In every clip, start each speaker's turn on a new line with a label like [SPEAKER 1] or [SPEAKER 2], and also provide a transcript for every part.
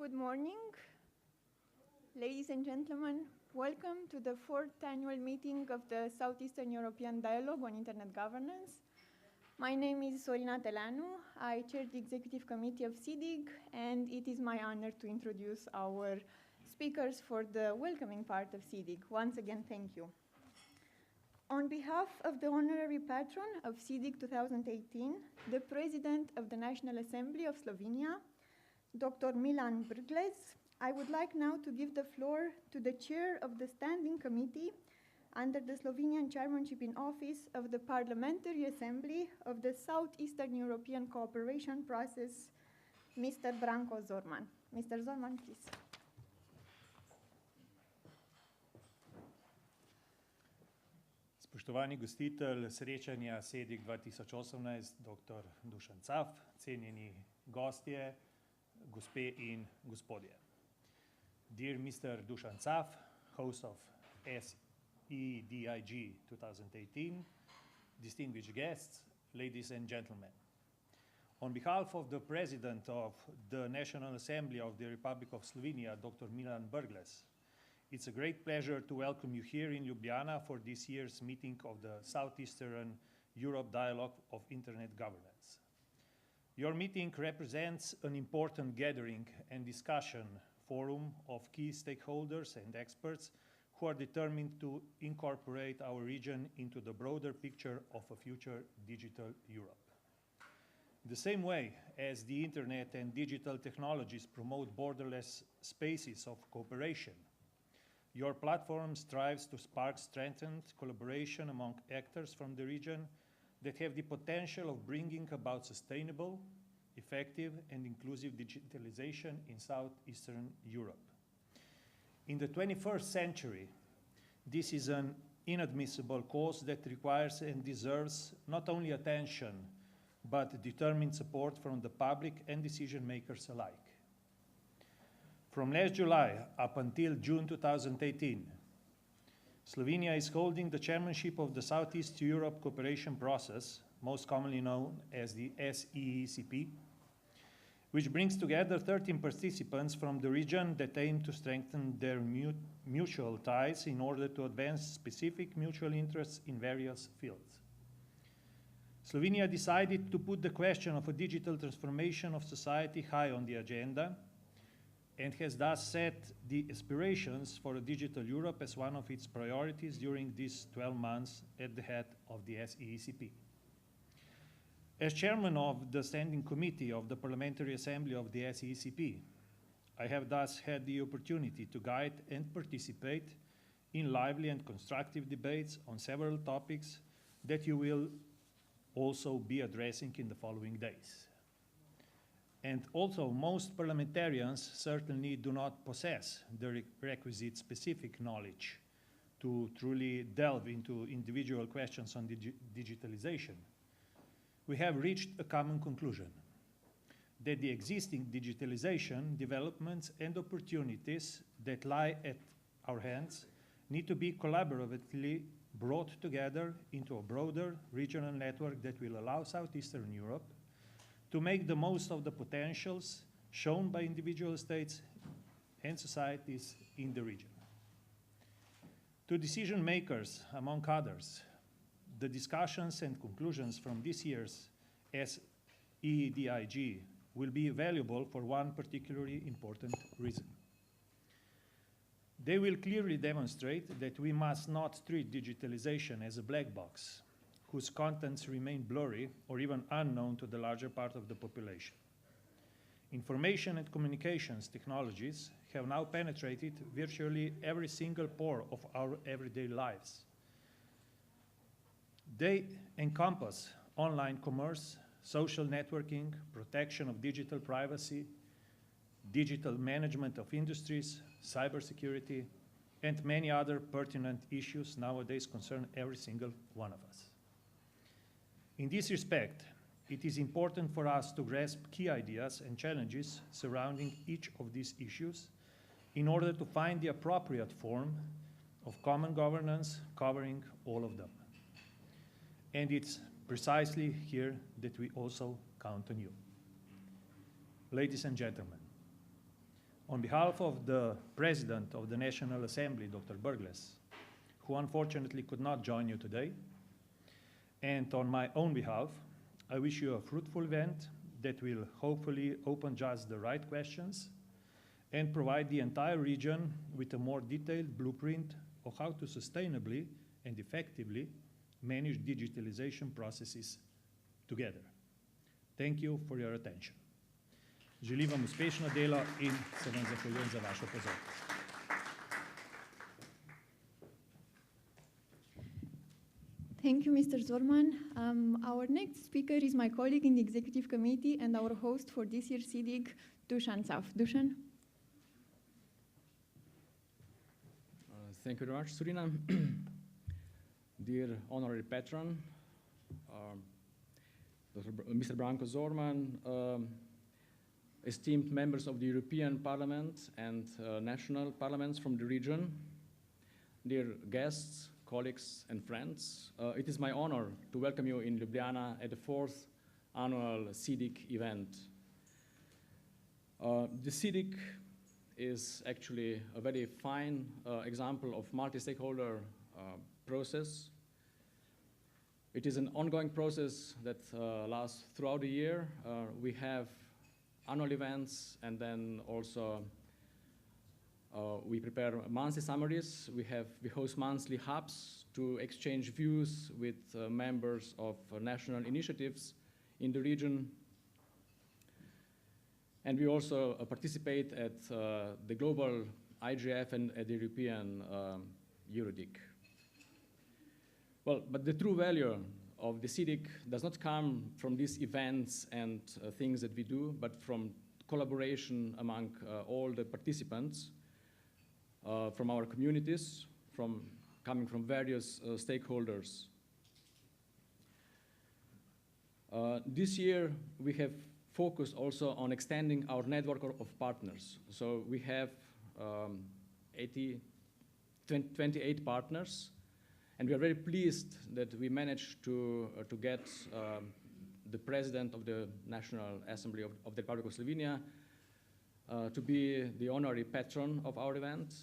[SPEAKER 1] Good morning, ladies and gentlemen. Welcome to the 4th annual meeting of the Southeastern European Dialogue on Internet Governance. My name is Sorina Telanu. I chair the Executive Committee of SEEDIG, and it is my honor to introduce our speakers for the welcoming part of SEEDIG. Once again, thank you. On behalf of the Honorary Patron of SEEDIG 2018, the President of the National Assembly of Slovenia, Dr. Milan Brglez, I would like now to give the floor to the Chair of the Standing Committee under the Slovenian Chairmanship in Office of the Parliamentary Assembly of the Southeastern European Cooperation Process, Mr. Branko Zorman. Mr. Zorman, please.
[SPEAKER 2] Spoštovani gostitelj srečanja SEEDIG 2018, dr. Dušan, cenjeni gostje, gospe in gospodje. Dear Mr. Dušan, host of SEEDIG 2018, distinguished guests, ladies and gentlemen. On behalf of the President of the National Assembly of the Republic of Slovenia, Dr. Milan Brglez, it's a great pleasure to welcome you here in Ljubljana for this year's meeting of the Southeastern Europe Dialogue of Internet Governance. Your meeting represents an important gathering and discussion forum of key stakeholders and experts who are determined to incorporate our region into the broader picture of a future digital Europe. The same way as the internet and digital technologies promote borderless spaces of cooperation, your platform strives to spark strengthened collaboration among actors from the region that have the potential of bringing about sustainable, effective, and inclusive digitalization in Southeastern Europe. In the 21st century, this is an inadmissible cause that requires and deserves not only attention, but determined support from the public and decision makers alike. From last July up until June 2018, Slovenia is holding the chairmanship of the Southeast Europe Cooperation Process, most commonly known as the SEECP, which brings together 13 participants from the region that aim to strengthen their mutual ties in order to advance specific mutual interests in various fields. Slovenia decided to put the question of a digital transformation of society high on the agenda, and has thus set the aspirations for a digital Europe as one of its priorities during these 12 months at the head of the SEECP. As chairman of the Standing Committee of the Parliamentary Assembly of the SEECP, I have thus had the opportunity to guide and participate in lively and constructive debates on several topics that you will also be addressing in the following days. And also, most parliamentarians certainly do not possess the requisite specific knowledge to truly delve into individual questions on digitalization. We have reached a common conclusion that the existing digitalization developments and opportunities that lie at our hands need to be collaboratively brought together into a broader regional network that will allow Southeastern Europe to make the most of the potentials shown by individual states and societies in the region. To decision makers, among others, the discussions and conclusions from this year's SEEDIG will be valuable for one particularly important reason. They will clearly demonstrate that we must not treat digitalization as a black box, whose contents remain blurry or even unknown to the larger part of the population. Information and communications technologies have now penetrated virtually every single pore of our everyday lives. They encompass online commerce, social networking, protection of digital privacy, digital management of industries, cybersecurity, and many other pertinent issues nowadays concern every single one of us. In this respect, it is important for us to grasp key ideas and challenges surrounding each of these issues in order to find the appropriate form of common governance covering all of them. And it's precisely here that we also count on you. Ladies and gentlemen, On behalf of the President of the National Assembly, Dr. Burgles, who unfortunately could not join you today, and on my own behalf, I wish you a fruitful event that will hopefully open just the right questions and provide the entire region with a more detailed blueprint of how to sustainably and effectively manage digitalization processes together. Thank you for your attention. Želim vam uspešno delo in se vam zahvaljujem za vašo pozornost.
[SPEAKER 1] Thank you, Mr. Zorman. Our next speaker is my colleague in the Executive Committee and our host for this year's SEEDIG, Dušan. Dušan.
[SPEAKER 3] Thank you very much, Sorina. Dear honorary patron, Mr. Branko Zorman, esteemed members of the European Parliament and national parliaments from the region, dear guests, colleagues, and friends, it is my honor to welcome you in Ljubljana at the 4th annual SEEDIG event. The SEEDIG is actually a very fine example of multi-stakeholder process. It is an ongoing process that lasts throughout the year. We have annual events, and then also we prepare monthly summaries. We host monthly hubs to exchange views with members of national initiatives in the region. And we also participate at the global IGF and at the European EuroDIG. Well, but the true value of the SEEDIG does not come from these events and things that we do, but from collaboration among all the participants, from our communities, coming from various stakeholders. This year, we have focused also on extending our network of partners. So we have 28 partners, and we are very pleased that we managed to get the President of the National Assembly of the Republic of Slovenia to be the honorary patron of our event,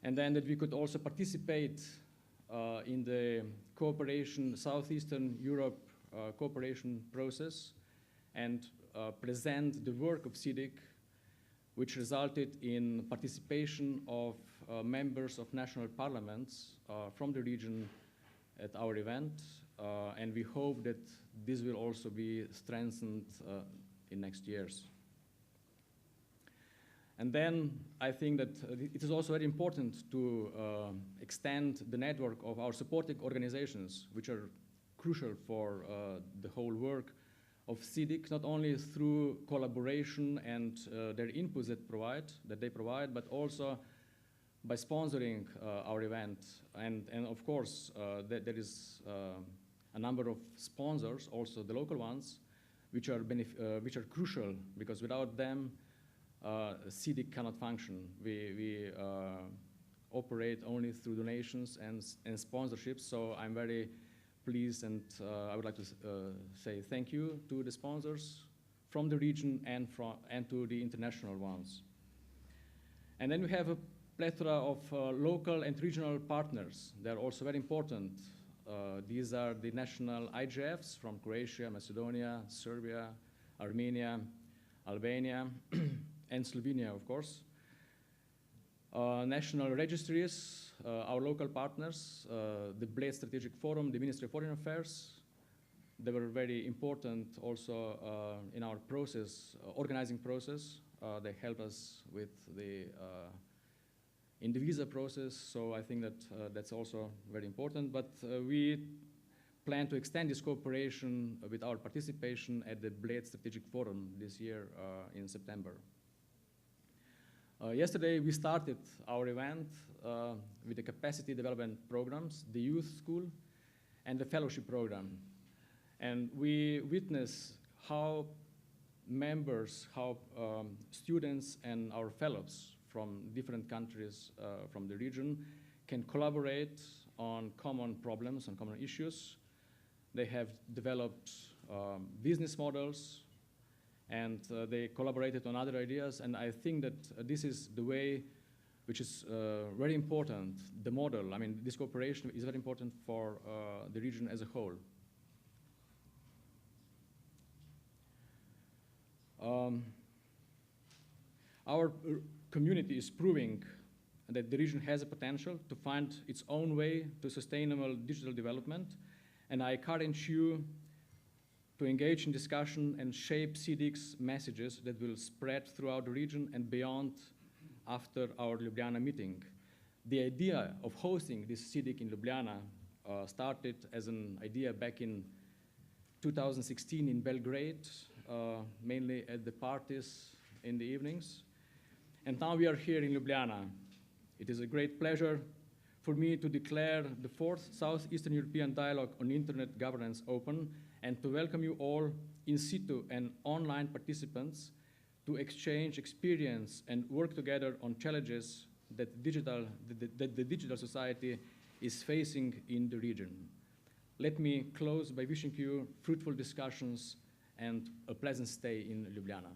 [SPEAKER 3] and then that we could also participate in the cooperation, Southeastern Europe cooperation process, and present the work of SEEDIG, which resulted in participation of members of national parliaments from the region at our event, and we hope that this will also be strengthened in next years. And then I think that it is also very important to extend the network of our supporting organizations, which are crucial for the whole work of SEEDIG, not only through collaboration and their inputs that they provide, but also by sponsoring our event. And of course, there is a number of sponsors, also the local ones, which are crucial, because without them, SEEDIG cannot function. We operate only through donations and sponsorships, so I'm very pleased, and I would like to say thank you to the sponsors from the region and to the international ones. And then we have a plethora of local and regional partners. They're also very important. These are the national IGFs from Croatia, Macedonia, Serbia, Armenia, Albania, and Slovenia, of course. National registries, our local partners, the Bled Strategic Forum, the Ministry of Foreign Affairs. They were very important also in our process, organizing process. They help us with in the visa process, so I think that that's also very important. But we plan to extend this cooperation with our participation at the Bled Strategic Forum this year in September. Yesterday, we started our event with the capacity development programs, the youth school, and the fellowship program. And we witness how members, how students and our fellows from different countries from the region can collaborate on common problems, on common issues. They have developed business models, and they collaborated on other ideas, and I think that this is the way which is very important, the model. I mean, this cooperation is very important for the region as a whole. Our community is proving that the region has a potential to find its own way to sustainable digital development, and I encourage you to engage in discussion and shape SEEDIG's messages that will spread throughout the region and beyond after our Ljubljana meeting. The idea of hosting this SEEDIG in Ljubljana started as an idea back in 2016 in Belgrade, mainly at the parties in the evenings. And now we are here in Ljubljana. It is a great pleasure for me to declare the 4th Southeastern European Dialogue on Internet Governance open and to welcome you all in situ and online participants to exchange experience and work together on challenges that the digital society is facing in the region. Let me close by wishing you fruitful discussions and a pleasant stay in Ljubljana.